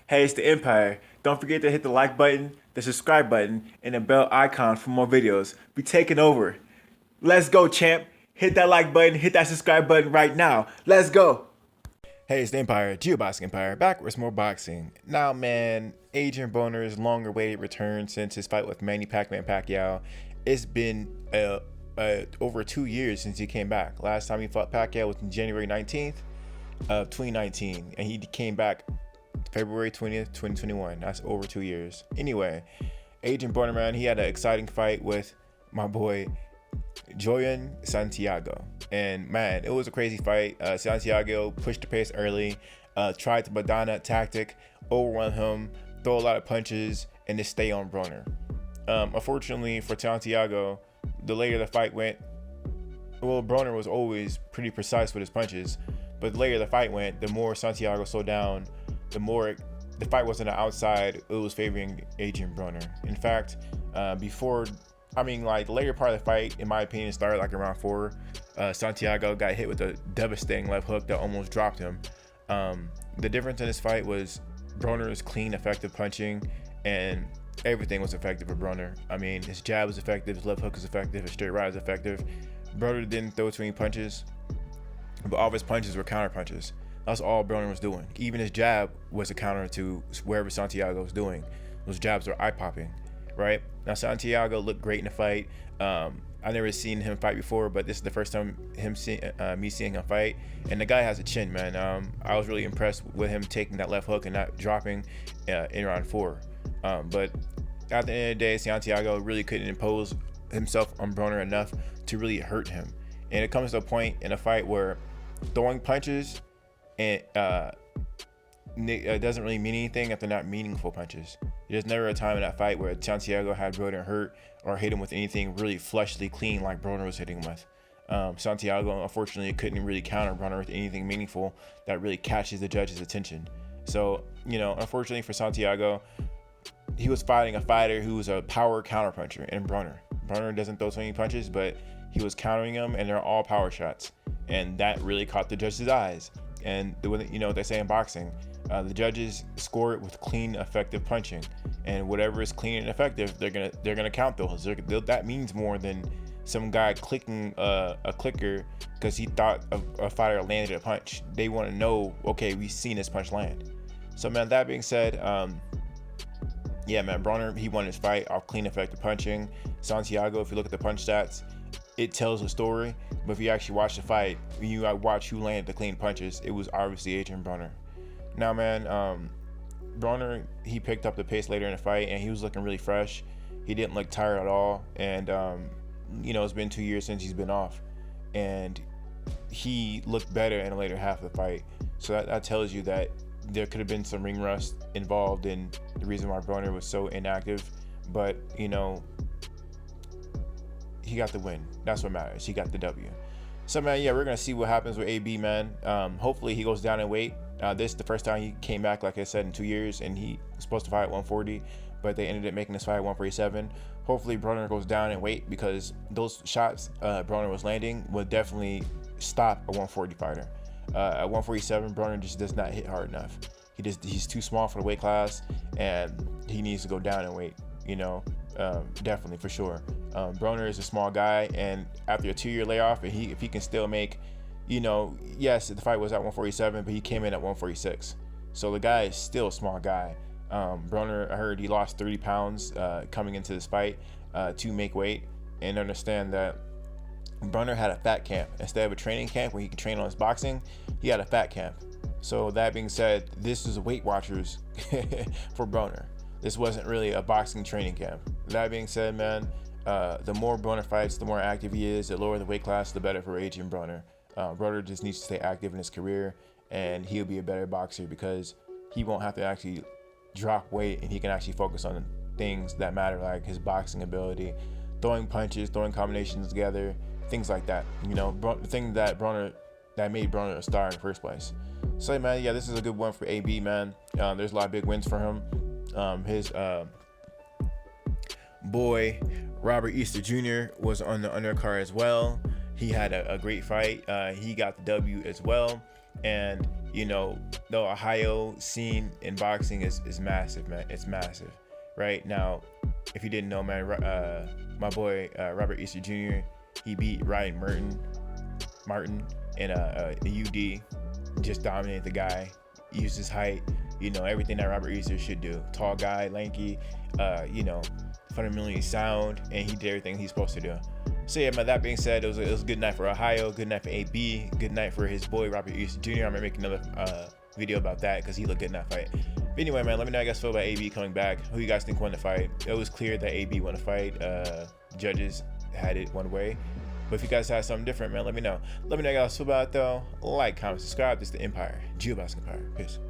Hey, it's the Empire. Don't forget to hit the like button, the subscribe button, and the bell icon for more videos. We taking over. Let's go, champ. Hit that like button, hit that subscribe button right now. Let's go. Hey, it's the Empire, Geoboxing Empire, back with more boxing. Now, man, Adrien Broner's longer-awaited return since his fight with Manny Pacquiao. It's been over 2 years since he came back. Last time he fought Pacquiao was on January 19th of 2019, and he came back February 20th, 2021. That's over 2 years. Anyway, Adrien Broner, man, he had an exciting fight with my boy Jovanie Santiago, and man, it was a crazy fight. Santiago pushed the pace early, tried the Madonna tactic, overwhelm him, throw a lot of punches, and just stay on Broner. Unfortunately for Santiago, the later the fight went, well, Broner was always pretty precise with his punches, but the later the fight went, the more Santiago slowed down, the more the fight was on the outside, it was favoring Adrien Broner. In fact, the later part of the fight, in my opinion, started like around 4. Santiago got hit with a devastating left hook that almost dropped him. The difference in this fight was Broner's clean, effective punching, and everything was effective for Broner. I mean, his jab was effective, his left hook was effective, his straight right was effective. Broner didn't throw too many punches, but all of his punches were counter punches. That's all Broner was doing. Even his jab was a counter to wherever Santiago was doing. Those jabs were eye-popping, right? Now, Santiago looked great in the fight. I've never seen him fight before, but this is the first time me seeing him fight. And the guy has a chin, man. I was really impressed with him taking that left hook and not dropping in round 4. But at the end of the day, Santiago really couldn't impose himself on Broner enough to really hurt him. And it comes to a point in a fight where throwing punches and it doesn't really mean anything if they're not meaningful punches. There's never a time in that fight where Santiago had Broner hurt or hit him with anything really fleshly clean like Broner was hitting him with. Santiago, unfortunately, couldn't really counter Broner with anything meaningful that really catches the judge's attention. So, unfortunately for Santiago, he was fighting a fighter who was a power counterpuncher in Broner. Broner doesn't throw so many punches, but he was countering them, and they're all power shots. And that really caught the judge's eyes. And what they say in boxing, the judges score it with clean, effective punching, and whatever is clean and effective, they're gonna count those. That means more than some guy clicking a clicker because he thought a fighter landed a punch. They want to know, okay, we've seen this punch land. So, man, that being said, yeah, man, Broner, he won his fight off clean, effective punching. Santiago, if you look at the punch stats, it tells a story, but if you actually watch the fight, when you watch who landed the clean punches, it was obviously Adrien Broner. Now, man, Broner, he picked up the pace later in the fight, and he was looking really fresh. He didn't look tired at all, and it's been 2 years since he's been off, and he looked better in the later half of the fight. So that tells you that there could have been some ring rust involved in the reason why Broner was so inactive, but he got the win. That's what matters. He got the W. So, man, yeah, we're going to see what happens with AB, man. Hopefully he goes down in weight. This is the first time he came back, like I said, in 2 years, and he was supposed to fight at 140, but they ended up making this fight at 147. Hopefully Broner goes down in weight because those shots Broner was landing would definitely stop a 140 fighter. At 147, Broner just does not hit hard enough. He's too small for the weight class, and he needs to go down in weight, definitely, for sure. Broner is a small guy, and after a 2-year layoff, if he can still make, yes, the fight was at 147, but he came in at 146. So the guy is still a small guy. Broner, I heard he lost 30 pounds coming into this fight to make weight, and understand that Broner had a fat camp. Instead of a training camp where he could train on his boxing, he had a fat camp. So that being said, this is Weight Watchers for Broner. This wasn't really a boxing training camp. That being said, man, the more Broner fights, the more active he is. The lower the weight class, the better for Adrien Broner. Broner just needs to stay active in his career, and he'll be a better boxer because he won't have to actually drop weight, and he can actually focus on things that matter, like his boxing ability, throwing punches, throwing combinations together, things like that. The thing that made Broner a star in the first place. So, man, yeah, this is a good one for AB, man. There's a lot of big wins for him. His boy Robert Easter Jr. was on the undercard as well. He had a great fight. He got the W as well. And You know, the Ohio scene in boxing is massive, man. It's massive. Right now, if you didn't know, man, my boy Robert Easter Jr., he beat Ryan Martin in a UD. Just dominated the guy. Used his height. You know, everything that Robert Easter should do. Tall guy, lanky, you know, fundamentally sound, and he did everything he's supposed to do. So yeah, man, that being said, it was a good night for Ohio, good night for AB, good night for his boy Robert Easter Jr. I'm gonna make another video about that because he looked good in that fight. But anyway, man, let me know how you guys feel about AB coming back. Who you guys think won the fight? It was clear that AB won the fight. Judges had it one way. But if you guys had something different, man, let me know. Let me know how you guys feel about it though. Like, comment, subscribe. This is the Empire. Geobasket Empire. Peace.